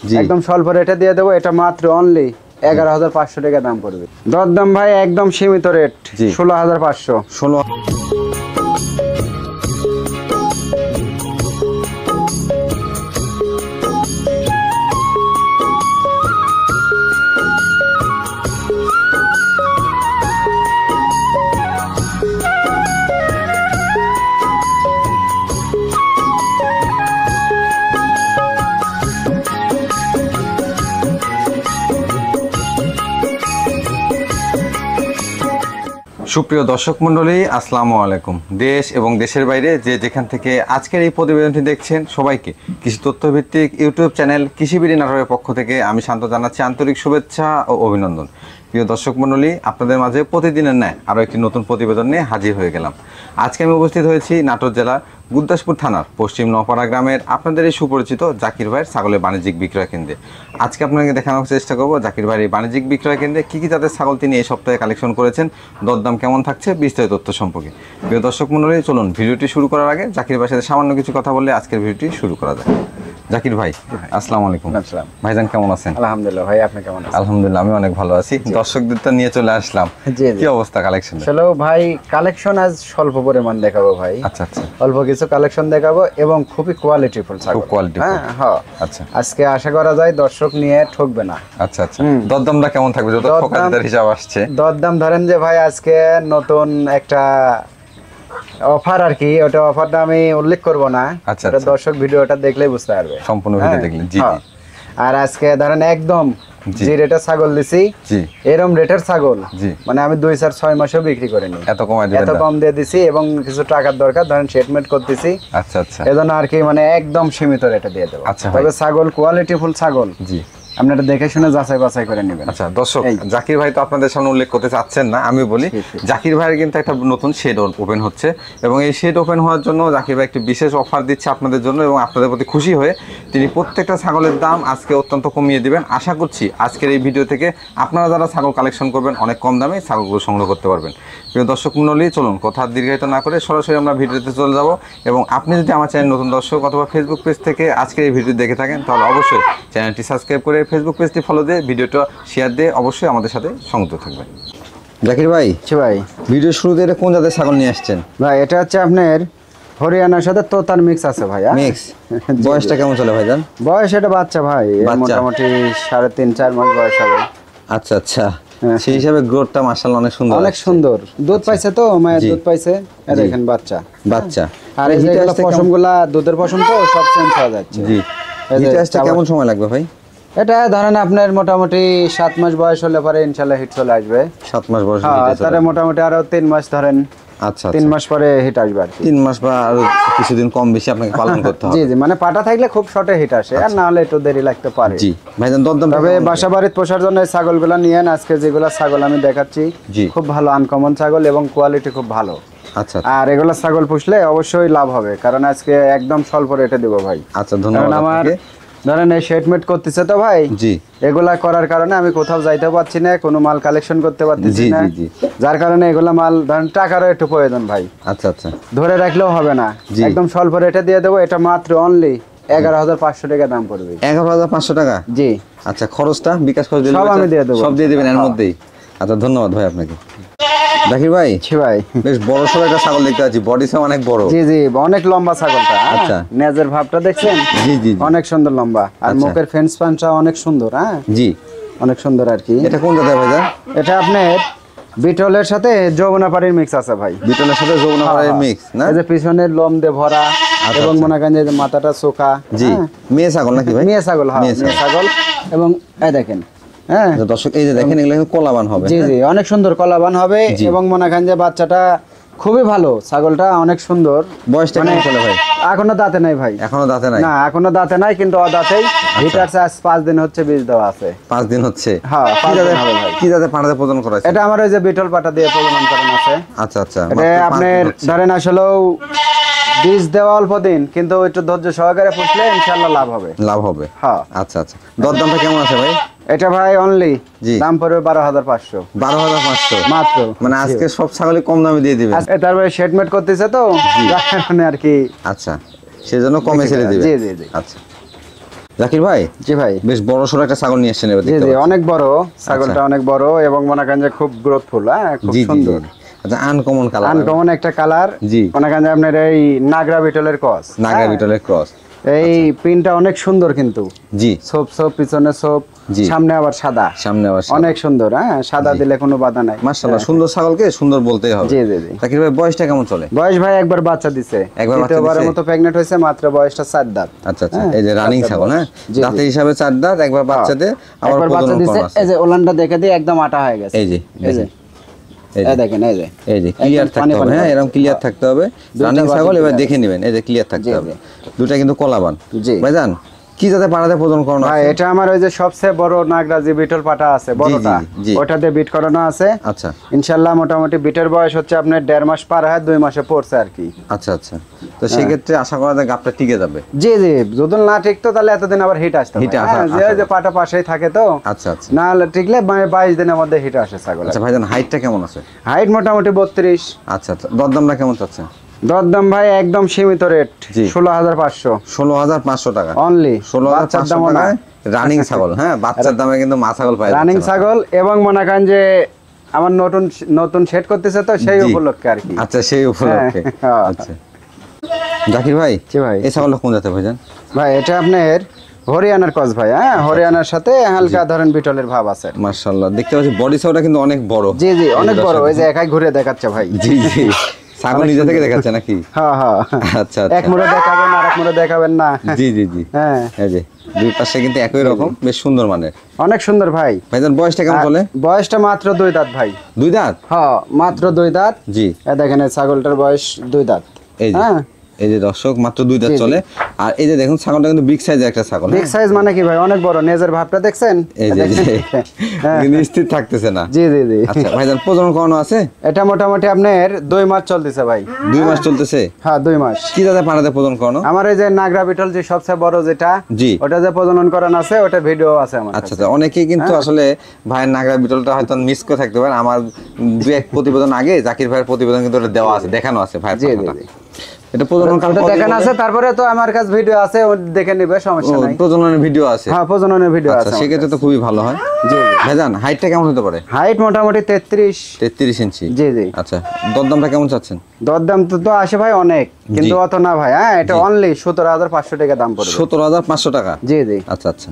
একদম স্বল্প রেটে দিয়ে দেবো। এটা মাত্র অনলি 11,500 টাকা দাম পড়বে। দরদাম ভাই একদম সীমিত রেট, 16,500। 16। সুপ্রিয় দর্শক মণ্ডলী, আসসালামু আলাইকুম। দেশ এবং দেশের বাইরে যে যেখান থেকে আজকের এই প্রতিবেদনটি দেখছেন সবাইকে কৃষি তথ্যভিত্তিক ইউটিউব চ্যানেল কৃষিবিড়ি নাটোরের পক্ষ থেকে আমি শান্ত জানাচ্ছি আন্তরিক শুভেচ্ছা ও অভিনন্দন। প্রিয় দর্শক মণ্ডলী, আপনাদের মাঝে প্রতিদিনের ন্যায় আরও একটি নতুন প্রতিবেদন নিয়ে হাজির হয়ে গেলাম। আজকে আমি উপস্থিত হয়েছি নাটোর জেলার গুরদাসপুর থানার পশ্চিম নওপাড়া গ্রামের আপনাদের এই সুপরিচিত জাকির ভাইয়ের ছাগলের বাণিজ্যিক বিক্রয় কেন্দ্রে। আজকে আপনাকে দেখানোর চেষ্টা করব জাকির ভাইয়ের এই বাণিজ্যিক বিক্রয় কেন্দ্রে কী কী জাতের ছাগল তিনি এই সপ্তাহে কালেকশন করেছেন, দরদাম কেমন থাকছে, বিস্তারিত তথ্য সম্পর্কে। প্রিয় দর্শক মণ্ডলী, চলুন ভিডিওটি শুরু করার আগে জাকির ভাইয়ের সাথে সামান্য কিছু কথা বলে আজকের ভিডিওটি শুরু করা যায়। জাকির ভাই, আসসালামু আলাইকুম। আসসালাম ভাইজান, কেমন আছেন? আলহামদুলিল্লাহ ভাই, আপনি কেমন আছেন? আলহামদুলিল্লাহ, আমি অনেক ভালো আছি। দর্শকদের তো নিয়ে চলে আসলাম, কি অবস্থা কালেকশন? চলো ভাই, কালেকশন আজ স্বল্প পরিমাণ দেখাবো ভাই। আচ্ছা আচ্ছা, অল্প কিছু কালেকশন দেখাবো এবং খুবই কোয়ালিটিফুল ছাগল। খুব কোয়ালিটি। হ্যাঁ। আচ্ছা, আজকে আশা করা যায় দর্শক নিয়ে ঠকবে না। আচ্ছা আচ্ছা, দরদামটা কেমন থাকবে? যত ঠকাদার হিসাব আসছে, দরদাম ধরেন যে ভাই আজকে নতুন একটা অফার আর কি, ওটা অফারটা আমি উল্লেখ করব না। আচ্ছা, এটা দর্শক ভিডিওটা দেখলেই বুঝতে পারবে, সম্পূর্ণ ভিডিও দেখলে। জি জি। আর আজকে ধরেন একদম যে রেটের ছাগল দিছি, জি, এরকম রেটের ছাগল জি, মানে আমি 2-4-6 মাসেও বিক্রি করিনি। এত কমাই দিবেন? এত কম দিয়ে দিছি এবং কিছু টাকার দরকার, ধরেন সেটমেন্ট করতেছি। আচ্ছা আচ্ছা, এজন্য আর কি মানে একদম সীমিত রেটে দিয়ে দেবো। আচ্ছা, তবে ছাগল কোয়ালিটিফুল ছাগল, জি, আপনারা দেখে শুনে যাচাই বাছাই করে নেবেন। আচ্ছা দর্শক, জাকির ভাই তো আপনাদের সামনে উল্লেখ করতে চাচ্ছেন না, আমি বলি জাকির ভাইয়ের কিন্তু একটা নতুন শেড ওপেন হচ্ছে এবং এই শেড ওপেন হওয়ার জন্য জাকির ভাই একটি বিশেষ অফার দিচ্ছে আপনাদের জন্য এবং আপনাদের প্রতি খুশি হয়ে তিনি প্রত্যেকটা ছাগলের দাম আজকে অত্যন্ত কমিয়ে দিবেন। আশা করছি আজকের এই ভিডিও থেকে আপনারা যারা ছাগল কালেকশন করবেন অনেক কম দামে ছাগলগুলো সংগ্রহ করতে পারবেন। প্রিয় দর্শক মণ্ডলী, চলুন কথা দীর্ঘায়িত না করে সরাসরি আমরা ভিডিওতে চলে যাব। এবং আপনি যদি আমার চ্যানেল নতুন দর্শক অথবা ফেসবুক পেজ থেকে আজকের এই ভিডিও দেখে থাকেন তাহলে অবশ্যই চ্যানেলটি সাবস্ক্রাইব করে ফেসবুক পেজটি ফলো দিয়ে ভিডিওটা শেয়ার দিয়ে অবশ্যই আমাদের সাথে সংযুক্ত থাকবেন। জাকির ভাই, ভাই ভিডিও শুরুতে এটা কোন জাতের ছাগল নিয়ে আসছেন? ভাই এটা হচ্ছে আপনার হরিয়ানার সাথে তোতার মিক্স আছে ভাই। মিক্স। বয়সটা কেমন চলে ভাইজান? বয়স এটা বাচ্চা ভাই, মোটামুটি 3.5-4 মাস বয়স হবে। আচ্ছা আচ্ছা, সেই হিসাবে গ্রোথটা মাশাআল্লাহ অনেক সুন্দর, অনেক সুন্দর। দুধ পাইছে তো, মায়ের দুধ পাইছে। এই দেখেন বাচ্চা বাচ্চা। আর এই যে পশমগুলা দুধের পশম তো সব চেঞ্জ হয়ে যাচ্ছে। জি, এটা আসতে কেমন সময় লাগবে ভাই? এটা ধরেন আপনার মোটামুটি 7 মাস বয়স হলে পরে ইনশাআল্লাহ হিট চলে আসবে। 7 মাস বয়স হলে তারে মোটামুটি আরো 3 মাস ধরেন। আচ্ছা, 3 মাস পরে হিট আসবে আর কি। 3 মাস বা আরো কিছুদিন কম বেশি আপনাকে পালন করতে হবে। জি জি, মানে পাটা থাকলে খুব শর্টে হিট আসে, আর না হলে একটু দেরি লাগতে পারে। জি ভাইজান, দরদাম তবে বাসা বাড়িতে পোষার জন্য এই ছাগলগুলো নিয়েন। আজকে যেগুলো ছাগল আমি দেখাচ্ছি খুব ভালো আনকমন ছাগল এবং কোয়ালিটি খুব ভালো। আচ্ছা, আর এগুলো ছাগল পুষলে অবশ্যই লাভ হবে, কারণ আজকে একদম স্বল্প রেটে দেবো ভাই। আচ্ছা, ধন্যবাদ। আমার ধরেন এই সেটমেন্ট করতেছে তো ভাই, জি, এগুলা করার কারণে আমি কোথাও যাইতে পারছি না, কোনো মাল কালেকশন করতে পারতেছি না। যার কারণে এগুলা মাল ধরেন টাকারও একটু প্রয়োজন ভাই। আচ্ছা আচ্ছা, ধরে রাখলেও হবে না, একদম স্বল্প রেটে দিয়ে দেবো। এটা মাত্র অনলি 11,500 টাকা দাম পড়বে। 11,500 টাকা? জি। আচ্ছা, খরচটা বিকাশ করে দিলে সব আমি দিয়ে দেবো, সব দিয়ে দিবেন এর মধ্যেই? আচ্ছা, ধন্যবাদ ভাই আপনাকে। জাকির ভাই, ভাই বেশ বড় সড়ো একটা ছাগল দেখতে পাচ্ছি, বডি সাইজ অনেক বড়। জি জি, অনেক লম্বা ছাগলটা। আচ্ছা, নেজের ভাবটা দেখছেন? জি জি, অনেক সুন্দর লম্বা, আর মুখের ফেন্স পাঞ্চা অনেক সুন্দর। হ্যাঁ জি, অনেক সুন্দর আর কি। এটা কোন জাতের ভাইজান? এটা আপনার বিটলের সাথে যমুনাপাড়ির মিক্স আছে ভাই। বিটলের সাথে যমুনাপাড়ির মিক্স না? এই যে পিছনের লোম দিয়ে ভরা এবং মনে করেন যে মাথাটা চোখা। জি, মেয়ে ছাগল নাকি ভাই? মেয়ে ছাগল, হ্যাঁ মেয়ে ছাগল। এবং এই দেখেন, হ্যাঁ দর্শক এই যে দেখেন, এগুলো কলাবান হবে। জি জি, অনেক সুন্দর কলাবান হবে এবং মনে করেন যে বাচ্চাটা খুবই ভালো, ছাগলটা অনেক সুন্দর। বয়সটা কেমন চলে ভাই? এখনো দাঁতে নাই ভাই। এখনো দাঁতে নাই? না, এখনো দাঁতে নাই, কিন্তু অদাঁতেই হিটার চার্জ 5 দিন হচ্ছে, বীজ দেওয়া আছে। 5 দিন হচ্ছে? হ্যাঁ, কি জাতের পাঠাতে প্রদান করা আছে? এটা আমার ওই যে বিটল পাটা দিয়ে প্রজনন করানো আছে। আচ্ছা আচ্ছা, এটা আপনার ধরেন আসলেও বীজ দেওয়া অল্প দিন, কিন্তু একটু ধৈর্য সহকারে পুষলে ইনশাআল্লাহ লাভ হবে। লাভ হবে? হ্যাঁ। আচ্ছা আচ্ছা, দরদামটা কেমন আছে ভাই? এটা ভাই অনলি দাম পড়বে 12,500। 12,500 মাত্র। মানে আজকে সব ছাগলই কম দামে দিয়ে দিবেন? তারপরে সেটমেন্ট করতেছে তো যার কারণে আর কি। আচ্ছা, সেজন্য কমে ছেড়ে দিবেন? জি জি জি। আচ্ছা জাকির ভাই, জি ভাই, বেশ বড় সড়ো একটা ছাগল নিয়ে আসছেন এবার জি দেখতে জি, পাচ্ছি। অনেক বড় ছাগলটা, অনেক বড় এবং মনে করেন যে খুব গ্রোথফুল, হ্যাঁ, খুব জি জি জি। সুন্দর, আচ্ছা, আনকমন কালার, আনকমন একটা কালার। জি। মনে করেন যে আপনার এই নাগরা বিটলের ক্রস, নাগরা বিটলের ক্রস। এই প্রিন্টটা অনেক সুন্দর কিন্তু, জি সোপ সোপ, পিছনে সোপ, জি। সামনে আবার সাদা, সামনে আবার অনেক সুন্দর, হ্যাঁ, সাদা জি। দিলে কোনো বাধা নাই। মাশাআল্লাহ, সুন্দর ছাগলকে সুন্দর বলতেই হবে। জি জি জি। জাকির ভাই, বয়সটা কেমন চলে? বয়স ভাই একবার বাচ্চা দিছে, একবার বাচ্চা দ্বিতীয়বারের দিছে? মতো প্রেগনেন্ট হয়েছে, মাত্র বয়সটা 4 দাঁত। আচ্ছা আচ্ছা, হ্যাঁ, এই যে রানিং 4 দাঁত ছাগল, হ্যাঁ, বয়স। জি, জি। দাঁতের হিসাবে 4 দাঁত, একবার বাচ্চাতে আবার একবার বাচ্চা প্রজনন দিছে, কম আছে। এই যে ওলানটা দেখে দিয়ে একদম আটা হয়ে গেছে। এই যে এই যে এই এই যে দেখেন, এই যে এই যে ক্লিয়ার একদম পানি থাকতে হবে, পানি হ্যাঁ, পানি। এরকম ক্লিয়ার থাকতে হবে। দুইটা রানিং বাছুর ছাগল এবার clear দেখে নেবেন, এই যে ক্লিয়ার থাকতে জি, হবে। জি। দুটা কিন্তু কলাবান। জি। ভাইজান, কি জাতে পাড়াতে প্রজনন করানো ভাই আছে? এটা আমার ওই যে সবচেয়ে বড় নাগরা যে বিটল পাটা আছে, বড়টা, জি। ওটাতে বিট করানো আছে। আচ্ছা ইনশাআল্লাহ মোটামুটি বিটের বয়স হচ্ছে আপনার 1.5 মাস পার হয়, 2 মাসে পড়ছে আর কি। আচ্ছা আচ্ছা, তো সেই ক্ষেত্রে আশা করা যায় গাবটা টিকে যাবে। জি জি, যদি না ঠিকতো তাহলে এতদিন আবার হিট আসতো, হিটে ভাই, আসা- হ্যাঁ, যে আসা ওই যে পাটা পাশেই থাকে তো, আচ্ছা আচ্ছা না হলে টিকলে 22 দিনের মধ্যে হিট আসে ছাগল। আচ্ছা ভাইজান, হাইটটা কেমন আছে? হাইট মোটামুটি 32। আচ্ছা আচ্ছা, দরদামটা কেমন চাচ্ছেন? দরদাম ভাই একদম সীমিত রেট, জি। 16,500 16,500 টাকা। অনলি। 16,500 টাকায় রানিং ছাগল, হ্যাঁ, বাচ্চার দামে কিন্তু মা ছাগল পাই রানিং ছাগল, এবং মনে করেন যে আমার নতুন নতুন সেট করতেছে তো সেই জি। উপলক্ষে আর কি। আচ্ছা, সেই উপলক্ষে। হ্যাঁ। আচ্ছা জাকির ভাই, জি ভাই। এই ছাগলটা কোন জাতের ভাইজান? ভাই এটা আপনার হরিয়ানার ক্রস ভাই, হ্যাঁ, হরিয়ানার সাথে হালকা ধরেন বিটলের ভাব আছে। মাশাআল্লাহ, দেখতে পাচ্ছি বডি সাইজটা কিন্তু অনেক বড়। জি জি, অনেক বড়, ওই যে একাই ঘুরে দেখাচ্ছে ভাই। জি জি, ছাগল নিজে থেকে দেখাচ্ছে নাকি? হ্যাঁ হ্যাঁ, আচ্ছা আচ্ছা, এক মুড়ে দেখাবেন আর এক মুড়ে দেখাবেন না। জি জি জি, হ্যাঁ, এই যে দুই পাশে কিন্তু একই রকম, বেশ সুন্দর মানের। অনেক সুন্দর ভাই। ভাইজান, বয়সটা কেমন চলে? বয়সটা মাত্র 2 দাঁত ভাই। 2 দাঁত? হ্যাঁ, মাত্র 2 দাঁত। জি, এই দেখেন এই ছাগলটার বয়স 2 দাঁত। এই যে হ্যাঁ, এই যে দর্শক, মাত্র 2 দাঁত জি, জি। চলে। আর এই যে দেখুন, ছাগলটা কিন্তু বিগ সাইজের একটা ছাগল। বিগ সাইজ মানে কি ভাই, অনেক বড়, নেজের ভাবটা দেখছেন? এই যে হ্যাঁ। কিন্তু স্থির থাকতেছে না। জি জি জি। আচ্ছা ভাইজান, প্রজনন করানো আছে? এটা মোটামুটি আপনার 2 মাস চলতেছে ভাই। 2 মাস চলতেছে? হ্যাঁ, 2 মাস। কি দাদা পাড়াতে প্রজনন করানো? আমার এই যে নাগরা বিটল যে সবচেয়ে বড় যেটা, জি। ওটা যে প্রজনন করানো আছে, ওটা ভিডিও আছে আমার আচ্ছা কাছে। আচ্ছা, অনেকেই কিন্তু আসলে ভাইয়ের নাগরা বিটলটা হয়তো মিস করে থাকতে পারে। আমার 2-1 প্রতিবেদন আগে জাকির ভাইয়ের প্রতিবেদন কিন্তু ওটা দেওয়া আছে, দেখানো আছে ভাইয়ের জি জি পাঠাটা। জি। এটা প্রজনন কাল ওটা দেখানো আছে, তারপরে তো আমার কাছে ভিডিও আছে, ও দেখে নিবে, সমস্যা নাই। প্রজননের ভিডিও আছে? হ্যাঁ, প্রজননের ভিডিও আচ্ছা, আছে। সেক্ষেত্রে তো খুবই ভালো হয়। জি জি। ভাইজান, হাইটটা কেমন হতে পারে? হাইট মোটামুটি 33। 33 ইঞ্চি? জি জি। আচ্ছা, দরদামটা কেমন চাচ্ছেন? দরদাম তো আসে ভাই অনেক, কিন্তু জি। অত না ভাই, হ্যাঁ, এটা জি। অনলি 17,500 টাকা দাম পড়বে। 17,500 টাকা? জি জি। আচ্ছা আচ্ছা,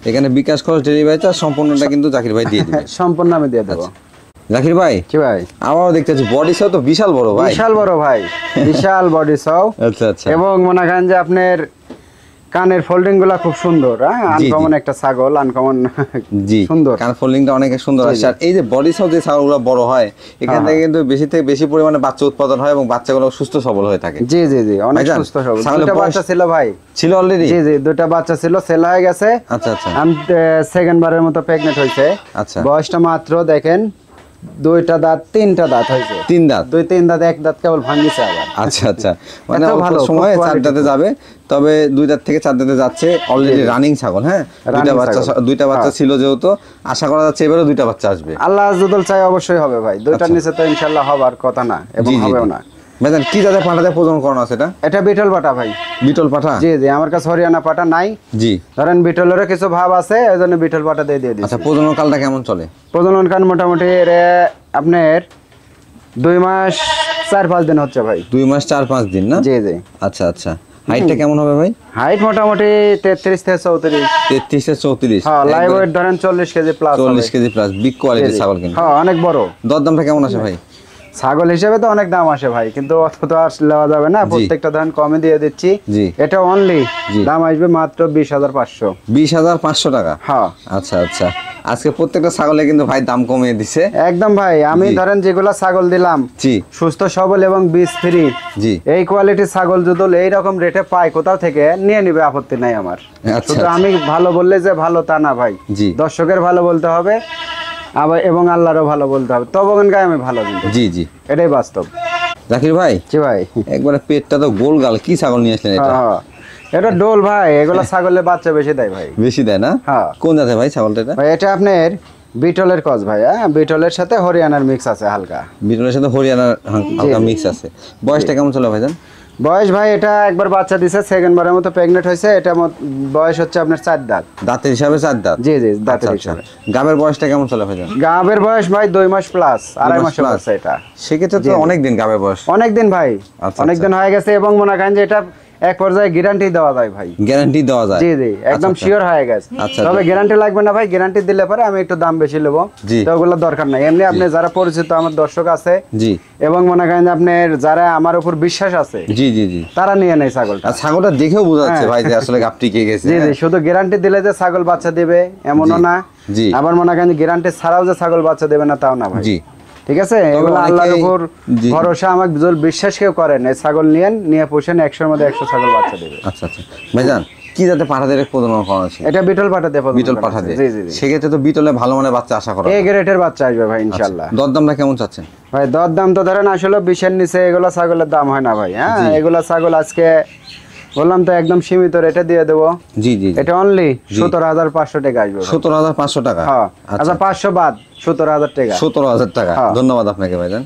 এখানে বিকাশ খরচ, ডেলিভারি চার্জ সম্পূর্ণটা কিন্তু জাকির ভাই দিয়ে দিবে। সম্পূর্ণ আমি দিয়ে দেবো। জাকির ভাই, কি ভাই, আবারও দেখতে পাচ্ছি বডি সাইজ তো বিশাল বড় ভাই। বিশাল বড় ভাই, বিশাল বডি সহ। আচ্ছা আচ্ছা, এবং মনে করেন যে আপনার কানের ফোল্ডিং গুলা খুব সুন্দর, হ্যাঁ, জি, জি। আনকমন একটা ছাগল, আনকমন জি, সুন্দর। কান ফোল্ডিংটা অনেক সুন্দর জি, আছে। জি। আর এই যে বডি সাইজ যে ছাগলগুলো বড় হয়, এখান হ্যাঁ, থেকে কিন্তু বেশি থেকে বেশি পরিমাণে বাচ্চা উৎপাদন হয় এবং বাচ্চাগুলো সুস্থ সবল হয়ে থাকে। জি জি জি, অনেক ভাইজান, সুস্থ সবল। ছাগলের 2টা বয়স- বাচ্চা ছিল ভাই। ছিল অলরেডি? জি জি, 2টা বাচ্চা ছিল, সেল হয়ে গেছে। আচ্ছা আচ্ছা আমি সেকেন্ড বারের মতো প্রেগনেন্ট হয়েছে। আচ্ছা। বয়সটা মাত্র দেখেন 2টা দাঁত 3টা দাঁত হয়েছে। 3 দাঁত? 2-3 দাঁত, 1 দাঁত কেবল ভাঙিছে আবার। আচ্ছা আচ্ছা, মানে এত অল্প ভালো, খুব সময়ে 4 quality দাঁতে full। যাবে, তবে 2 দাঁত থেকে 4 দাঁতে যাচ্ছে। অলরেডি জি। রানিং ছাগল, হ্যাঁ, Running ছাগল। 2টা বাচ্চা হ্যাঁ। ছিল যেহেতু, আশা করা যাচ্ছে এবারও 2টা বাচ্চা আসবে। আল্লাহ যদুল চাই অবশ্যই হবে ভাই, 2টার আচ্ছা। নিচে তো ইনশাআল্লাহ হবার কথা না, এবং জি জি হবেও জি। না। ভাইজান, কি দাদা পাঠাতে প্রজনন করানো আছে এটা? এটা বিটল পাটা ভাই। বিটল পাঠা? জি জি, আমার কাছে হরিয়ানা পাটা নাই, জি। ধরেন বিটলেরও কিছু ভাব আছে, এই জন্য বিটল পাটা দিয়ে দিয়েছি। আচ্ছা, প্রজনন কালটা কেমন চলে? প্রজনন কাল মোটামুটি আপনার 2 মাস 4-5 দিন হচ্ছে ভাই। 2 মাস 4-5 দিন না? জি জি। আচ্ছা আচ্ছা, হাইটটা কেমন হবে ভাই? হাইট মোটামুটি 33 থেকে 34। 33 থেকে 34? হ্যাঁ, লাইভ ওয়েট ধরেন 40 KG plus. 40 KG plus, big কোয়ালিটির ছাগল কিন্তু। হ্যাঁ, অনেক বড়। দরদামটা কেমন আছে ভাই? ছাগল হিসেবে তো অনেক দাম আসে ভাই, কিন্তু অত তো আর নেওয়া যাবে না, প্রত্যেকটা ধরেন কমে দিয়ে দিচ্ছি। জি। এটা অনলি জি। দাম আসবে মাত্র 20,500। 20,500 টাকা? হ্যাঁ, আচ্ছা আচ্ছা, আজকে প্রত্যেকটা ছাগলে কিন্তু ভাই দাম কমিয়ে দিছে। একদম ভাই। আমি জি। ধরেন যেগুলা ছাগল দিলাম, জি সুস্থ সবল এবং বীজ ফ্রি, জি। এই কোয়ালিটির ছাগল যদি এইরকম রেটে পাই কোথাও থেকে, নিয়ে নিবে, আপত্তি নাই আমার। আচ্ছা, শুধু আচ্ছা। আমি ভালো বললে যে ভালো তা না ভাই, জি। দর্শকের ভালো বলতে হবে, আবার এবং আল্লাহরও ভালো বলতে হবে, তবে গায়ে আমি ভালো কিন্তু, জি জি। এটাই বাস্তব। জাকির ভাই, জি ভাই। একবারে পেটটা তো গোল গাল, কি ছাগল নিয়ে আসলেন এটা? হ্যাঁ, এটা ডোল ভাই, এগুলা ছাগলের বাচ্চা বেশি দেয় ভাই। বেশি দেয় না? হ্যাঁ। কোন জাতে ভাই ছাগলটা এটা? ভাই এটা আপনার বিটলের ক্রস ভাই, হ্যাঁ, বিটলের সাথে হরিয়ানার মিক্স আছে হালকা। বিটলের সাথে হরিয়ানার হালকা মিক্স আছে। বয়সটা কেমন চলে ভাইজান? বয়স ভাই এটা একবার বাচ্চা দিছে, সেকেন্ড বারের মতো প্রেগনেন্ট হয়েছে। এটা বয়স হচ্ছে আপনার 4 দাঁত। দাঁতের হিসাবে 4 দাঁত? জি জি, দাঁতের আচ্ছা, হিসাবে। গাবের বয়সটা কেমন চলে ভাইজান? গাবের বয়স ভাই 2 মাস প্লাস, 2.5 মাস plus? আছে এটা। সেক্ষেত্রে তো অনেক দিন গাবের বয়স। অনেক দিন ভাই, আচ্ছা, অনেক দিন হয়ে গেছে। এবং মনে করেন যে এটা এক পর্যায়ে গ্যারান্টি দেওয়া যায় ভাই। গ্যারান্টি দেওয়া যায়? জি জি, একদম আচ্ছা, শিওর হয়ে গেছে। আচ্ছা, তবে গ্যারান্টি লাগবে না ভাই, গ্যারান্টি দিলে পরে আমি একটু দাম বেশি নেবো। জি। তো ওগুলো দরকার নাই। এমনি আপনি যারা পরিচিত আমার দর্শক আছে, জি এবং মনে করেন যে আপনার যারা আমার উপর বিশ্বাস আছে, জি জি জি। তারা নিয়ে নেয় ছাগলটা। আর ছাগলটা দেখেও বোঝা যাচ্ছে হ্যাঁ। ভাই যে আসলে গাবটি কে গেছে। জি জি, শুধু গ্যারান্টি দিলে যে ছাগল বাচ্চা দেবে এমনও জি, না। জি। আবার মনে করেন গ্যারান্টি ছাড়াও যে ছাগল বাচ্চা দেবে না তাও না ভাই। জি। ঠিক আছে, এগুলো অনেকেই- আল্লাহর উপর জি। ভরসা। আমাকে যদি বিশ্বাস কেউ করেন, এই ছাগল নিয়ে পোষেন, 100-র মধ্যে 100 ছাগল বাচ্চা দেবে। আচ্ছা আচ্ছা ভাইজান, কি যাতে পাঠাদের প্রজনন করা আছে? এটা বিটল পাঠাতে পারবো। বিটল পাঠাতে? জি জি জি, সেক্ষেত্রে তো বিটলে ভালো মানের বাচ্চা আশা করা এই যায়। গ্রেডের বাচ্চা আসবে ভাই ইনশাআল্লাহ। দরদামটা কেমন চাচ্ছেন? ভাই দর দাম তো ধরেন আসলে 20-এর নিচে এগুলো ছাগলের দাম হয় না ভাই। হ্যাঁ, জি। এগুলা ছাগল আজকে বললাম তো একদম সীমিত রেটে দিয়ে দেবো। জি জি। এটা অনলি 17,500 টাকা আসবে ভাই। 17,500 টাকা? হ্যাঁ, আচ্ছা, আচ্ছা 500 বাদ 17,000 টাকা। 17,000 টাকা। হ্যাঁ। ধন্যবাদ আপনাকে ভাইজান।